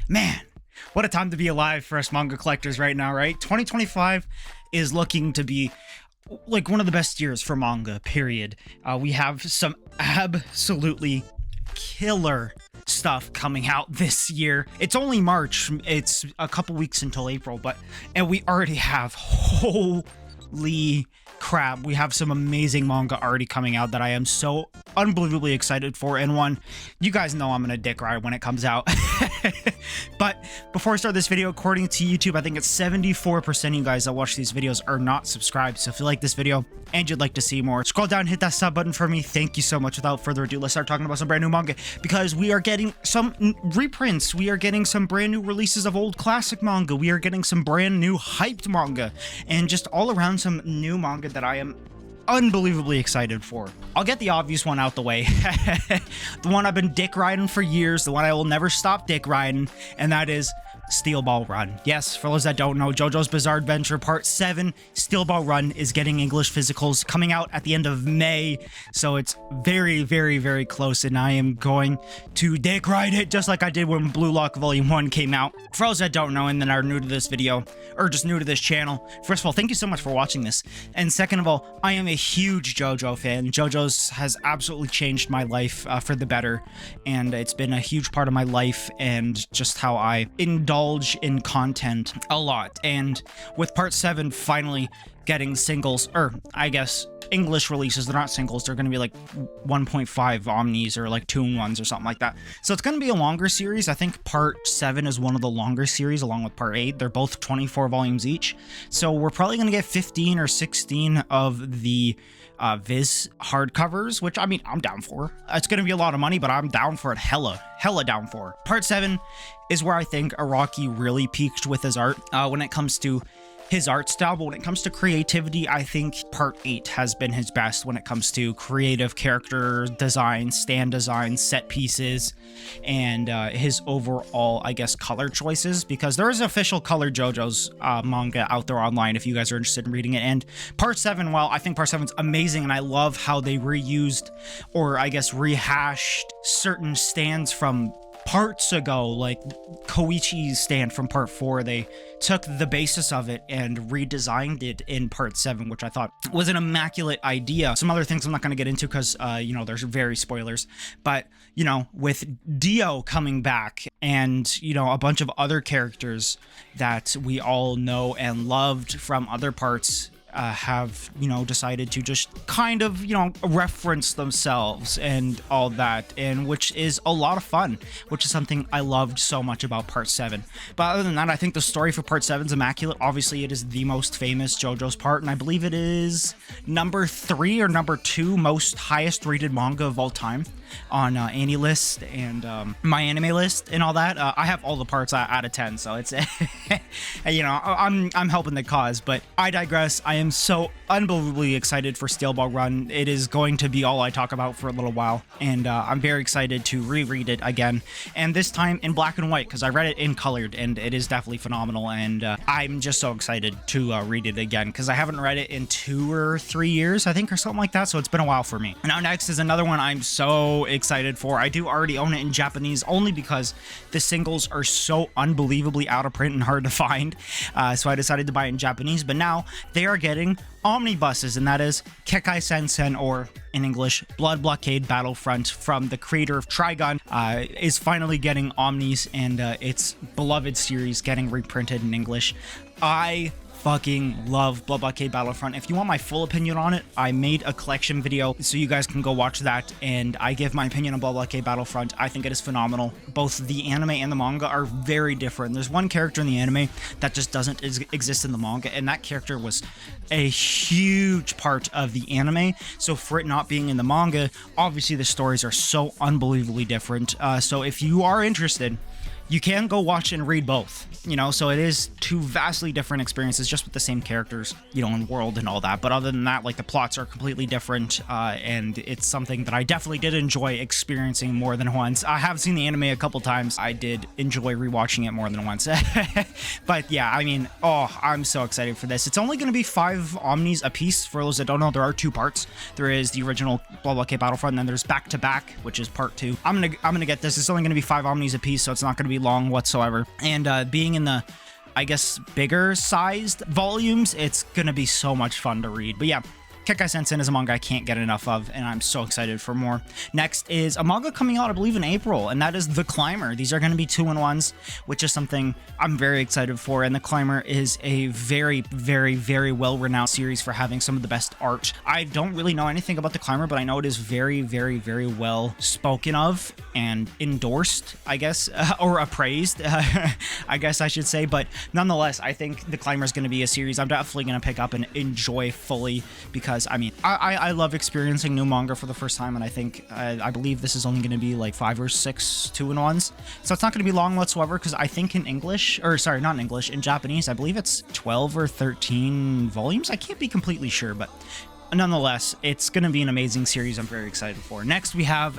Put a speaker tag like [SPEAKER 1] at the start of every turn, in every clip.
[SPEAKER 1] Man, what a time to be alive for us manga collectors right now, right? 2025 is looking to be like one of the best years for manga, period. We have some absolutely killer stuff coming out this year. It's only March, it's a couple weeks until April, and we already have, holy crap, we have some amazing manga already coming out that I am so unbelievably excited for. And one, you guys know I'm gonna dick ride when it comes out. But before I start this video, according to YouTube, I think it's 74% of you guys that watch these videos are not subscribed. So if you like this video and you'd like to see more, scroll down, hit that sub button for me. Thank you so much. Without further ado, let's start talking about some brand new manga, because we are getting some reprints, we are getting some brand new releases of old classic manga, we are getting some brand new hyped manga, and just all around some new manga that I am unbelievably excited for. I'll get the obvious one out the way. The one I've been dick riding for years, the one I will never stop dick riding, and that is Steel Ball Run. Yes, for those that don't know, JoJo's Bizarre Adventure Part 7, Steel Ball Run, is getting English physicals coming out at the end of May, so it's very, very, very close, and I am going to dick ride it just like I did when Blue Lock Volume 1 came out. For those that don't know and that are new to this video, or just new to this channel, first of all, thank you so much for watching this, and second of all, I am a huge JoJo fan. JoJo's has absolutely changed my life for the better, and it's been a huge part of my life and just how I indulge in content a lot. And with Part 7 finally getting singles, or I guess English releases, they're not singles, they're going to be like 1.5 omnis or like 2-in-1s or something like that. So it's going to be a longer series. I think Part 7 is one of the longer series along with Part 8. They're both 24 volumes each. So we're probably going to get 15 or 16 of the Viz hardcovers, which, I mean, I'm down for. It's going to be a lot of money, but I'm down for it. Hella down for. Part 7 is where I think Araki really peaked with his art when it comes to his art style, but when it comes to creativity, I think Part 8 has been his best when it comes to creative character design, stand design, set pieces, and his overall, I guess, color choices, because there is official Color JoJo's manga out there online if you guys are interested in reading it. And Part 7, well, I think Part 7's amazing, and I love how they reused, or I guess rehashed, certain stands from parts ago, like Koichi's stand from Part 4. They took the basis of it and redesigned it in Part 7, which I thought was an immaculate idea. Some other things I'm not going to get into because, you know, there's very spoilers, but, you know, with Dio coming back and, you know, a bunch of other characters that we all know and loved from other parts have, you know, decided to just kind of, you know, reference themselves and all that, and which is a lot of fun, which is something I loved so much about Part 7. But other than that, I think the story for Part 7 is immaculate. Obviously, it is the most famous JoJo's part, and I believe it is number 3 or number 2 most highest rated manga of all time on AniList and My Anime List and all that. I have all the parts out of 10, so it's you know, I'm helping the cause. But I digress. I am so unbelievably excited for Steel Ball Run. It is going to be all I talk about for a little while, and I'm very excited to reread it again, and this time in black and white, because I read it in colored and it is definitely phenomenal, and I'm just so excited to read it again, because I haven't read it in 2 or 3 years, I think, or something like that, so it's been a while for me. Now next is another one I'm so excited for. I do already own it in Japanese, only because the singles are so unbelievably out of print and hard to find, so I decided to buy it in Japanese. But now they are getting omnibuses, and that is Kekai Sensen, or in English, Blood Blockade Battlefront, from the creator of Trigun, is finally getting omnis, and its beloved series getting reprinted in English. I fucking love Blood Blockade Battlefront. If you want my full opinion on it, I made a collection video, so you guys can go watch that, and I give my opinion on Blood Blockade Battlefront. I think it is phenomenal. Both the anime and the manga are very different. There's one character in the anime that just doesn't exist in the manga, and that character was a huge part of the anime, so for it not being in the manga, obviously the stories are so unbelievably different. So if you are interested, you can go watch and read both, you know, so it is 2 vastly different experiences, just with the same characters, you know, and world and all that. But other than that, like, the plots are completely different, and it's something that I definitely did enjoy experiencing more than once. I have seen the anime a couple times. I did enjoy rewatching it more than once. But yeah, I mean, oh, I'm so excited for this. It's only going to be 5 omnis a piece. For those that don't know, there are 2 parts. There is the original Blood Blockade Battlefront, and then there's Back to Back, which is part 2. I'm gonna get this. It's only going to be 5 omnis a piece, so it's not going to be be long whatsoever. And being in the, I guess, bigger sized volumes, it's gonna be so much fun to read. But yeah, Kekkai Sensen is a manga I can't get enough of, and I'm so excited for more. Next is a manga coming out, I believe, in April, and that is The Climber. These are going to be 2-in-1s, which is something I'm very excited for, and The Climber is a very, very, very well-renowned series for having some of the best art. I don't really know anything about The Climber, but I know it is very, very, very well spoken of and endorsed, I guess, or appraised, I guess I should say, but nonetheless, I think The Climber is going to be a series I'm definitely going to pick up and enjoy fully, because I mean, I love experiencing new manga for the first time, and I think, I believe this is only going to be like 5 or 6 2-in-1s, so it's not going to be long whatsoever, because I think in English, or sorry, not in English, in Japanese, I believe it's 12 or 13 volumes. I can't be completely sure, but nonetheless, it's going to be an amazing series I'm very excited for. Next, we have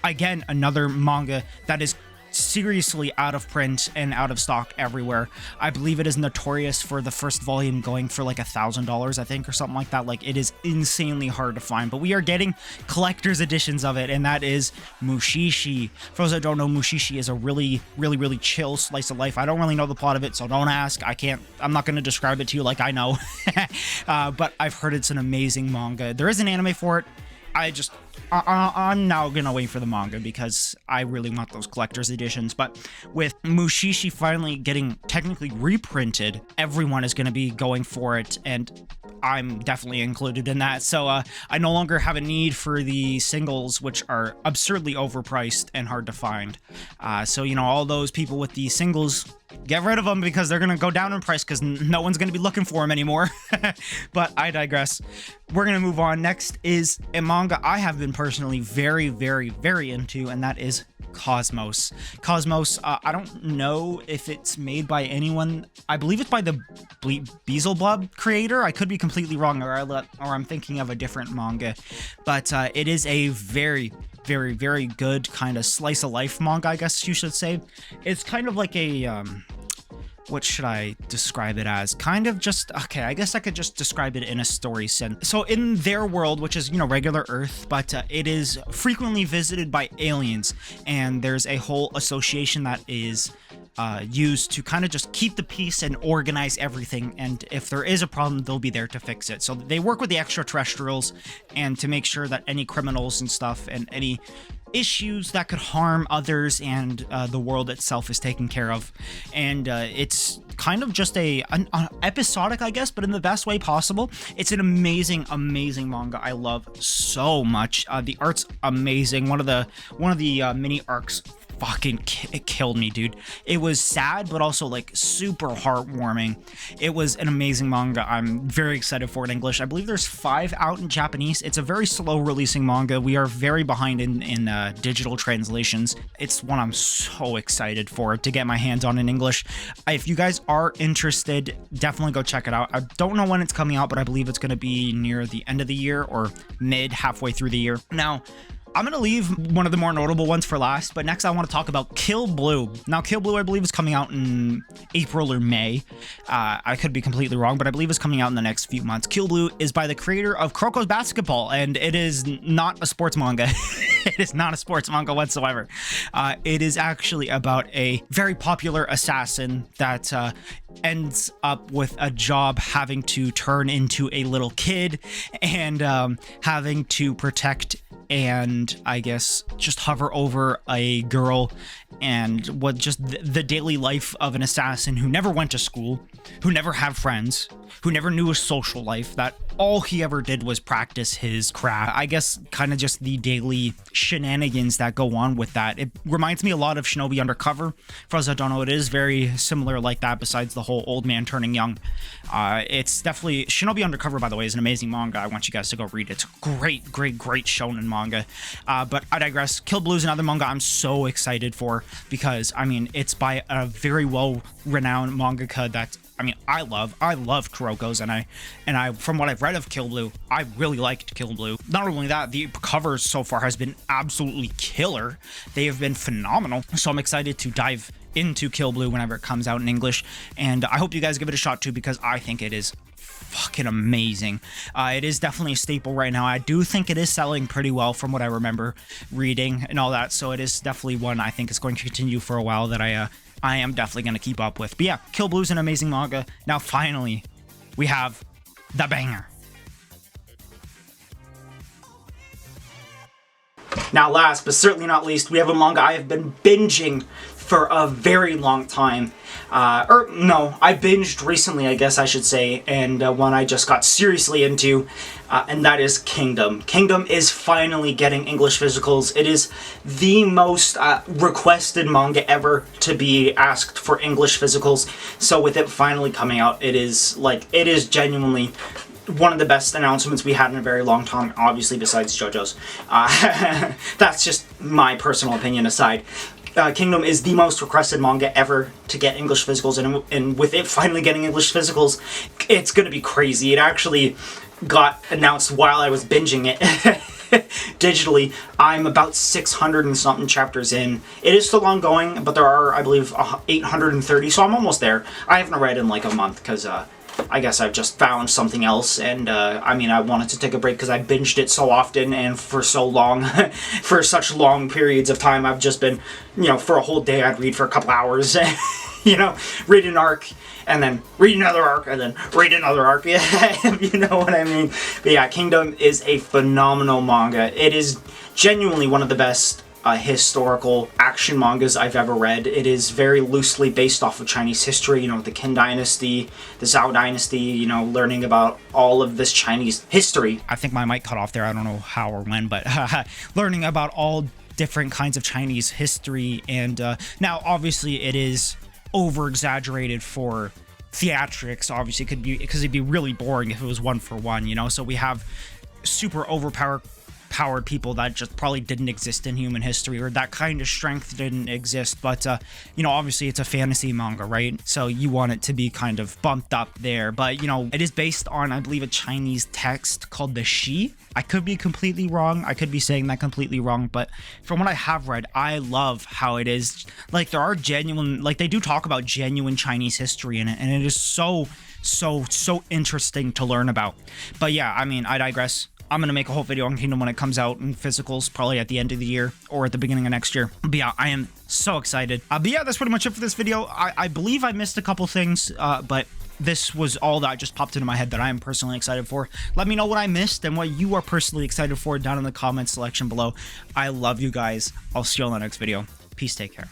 [SPEAKER 1] again, another manga that is seriously out of print and out of stock everywhere. I believe it is notorious for the first volume going for like $1,000, I think, or something like that. Like, it is insanely hard to find, but we are getting collector's editions of it, and that is Mushishi. For those that don't know, Mushishi is a really, really, really chill slice of life. I don't really know the plot of it, so don't ask. I'm not going to describe it to you like I know. But I've heard it's an amazing manga. There is an anime for it. I'm now gonna wait for the manga because I really want those collector's editions. But with Mushishi finally getting technically reprinted, everyone is gonna be going for it, and I'm definitely included in that. So I no longer have a need for the singles, which are absurdly overpriced and hard to find. So, you know, all those people with the singles, get rid of them, because they're gonna go down in price because no one's gonna be looking for them anymore. But I digress. We're gonna move on. Next is a manga I have been personally very, very, very into, and that is Cosmos. Cosmos, I don't know if it's made by anyone. I believe it's by the Beelzebub creator. I could be completely wrong, or I'm thinking of a different manga. But it is a very, very, very good kind of slice of life manga, I guess you should say. It's kind of like a what should I describe it as? Kind of just, okay, I guess I could just describe it in a story sense. So in their world, which is, you know, regular Earth, but it is frequently visited by aliens, and there's a whole association that is used to kind of just keep the peace and organize everything, and if there is a problem, they'll be there to fix it. So they work with the extraterrestrials and to make sure that any criminals and stuff and any issues that could harm others and the world itself is taken care of. And it's kind of just an episodic, I guess, but in the best way possible. It's an amazing, amazing manga I love so much. The art's amazing. One of the mini arcs fucking it killed me, dude. It was sad, but also like super heartwarming. It was an amazing manga. I'm very excited for it in English. I believe there's 5 out in Japanese. It's a very slow releasing manga. We are very behind in digital translations. It's one I'm so excited for to get my hands on in English. If you guys are interested, definitely go check it out. I don't know when it's coming out, but I believe it's going to be near the end of the year or halfway through the year. Now, I'm going to leave one of the more notable ones for last, but next I want to talk about Kill Blue. Now, Kill Blue, I believe, is coming out in April or May. I could be completely wrong, but I believe it's coming out in the next few months. Kill Blue is by the creator of Kuroko's Basketball, and it is not a sports manga. It is not a sports manga whatsoever. It is actually about a very popular assassin that ends up with a job having to turn into a little kid and having to protect and I guess just hover over a girl, and what just the daily life of an assassin who never went to school, who never had friends, who never knew a social life, that all he ever did was practice his craft. I guess kind of just the daily shenanigans that go on with that. It reminds me a lot of Shinobi Undercover. For those that don't know, it is very similar like that, besides the whole old man turning young. It's definitely, Shinobi Undercover, by the way, is an amazing manga. I want you guys to go read it. It's great, great, great shonen manga. But I digress. Kill Blue is another manga I'm so excited for, because I mean, it's by a very well-renowned mangaka that I love Kuroko's, and I from what I've read of Kill Blue, I really liked Kill Blue. Not only that, the covers so far has been absolutely killer. They have been phenomenal. So I'm excited to dive into Kill Blue whenever it comes out in English, and I hope you guys give it a shot too, because I think it is fucking amazing. It is definitely a staple right now. I do think it is selling pretty well from what I remember reading and all that, so it is definitely one I think is going to continue for a while that I am definitely going to keep up with. But yeah, Kill Blue's an amazing manga. Now finally, we have the banger. Now last, but certainly not least, we have a manga I have been binging for a very long time. I binged recently, I guess I should say, and one I just got seriously into, and that is Kingdom. Kingdom is finally getting English physicals. It is the most requested manga ever to be asked for English physicals, so with it finally coming out, it is genuinely one of the best announcements we had in a very long time, obviously besides JoJo's. That's just my personal opinion aside. Kingdom is the most requested manga ever to get English physicals, and with it finally getting English physicals, it's gonna be crazy. It actually got announced while I was binging it digitally. I'm about 600 and something chapters in. It is still ongoing, but there are, I believe, 830, so I'm almost there. I haven't read in like a month, because I guess I've just found something else, and I wanted to take a break because I binged it so often and for so long, for such long periods of time. I've just been, for a whole day I'd read for a couple hours, read an arc, and then read another arc, and then read another arc, you know what I mean? But yeah, Kingdom is a phenomenal manga. It is genuinely one of the best historical action mangas I've ever read. It is very loosely based off of Chinese history, the Qin Dynasty, the Zhou Dynasty, learning about all of this Chinese history. I think my mic cut off there, I don't know how or when, but learning about all different kinds of Chinese history, and now obviously it is over-exaggerated for theatrics, obviously, because it'd be really boring if it was one for one, so we have super overpowered people that just probably didn't exist in human history, or that kind of strength didn't exist, but obviously it's a fantasy manga, right? So you want it to be kind of bumped up there, but it is based on, I believe, a Chinese text called the Shi. I could be completely wrong, I could be saying that completely wrong, but from what I have read, I love how it is, like, there are genuine, like, they do talk about genuine Chinese history in it, and it is so interesting to learn about. But yeah, I digress. I'm going to make a whole video on Kingdom when it comes out in physicals, probably at the end of the year or at the beginning of next year. But yeah, I am so excited. But yeah, that's pretty much it for this video. I believe I missed a couple things, but this was all that just popped into my head that I am personally excited for. Let me know what I missed and what you are personally excited for down in the comments section below. I love you guys. I'll see you on the next video. Peace, take care.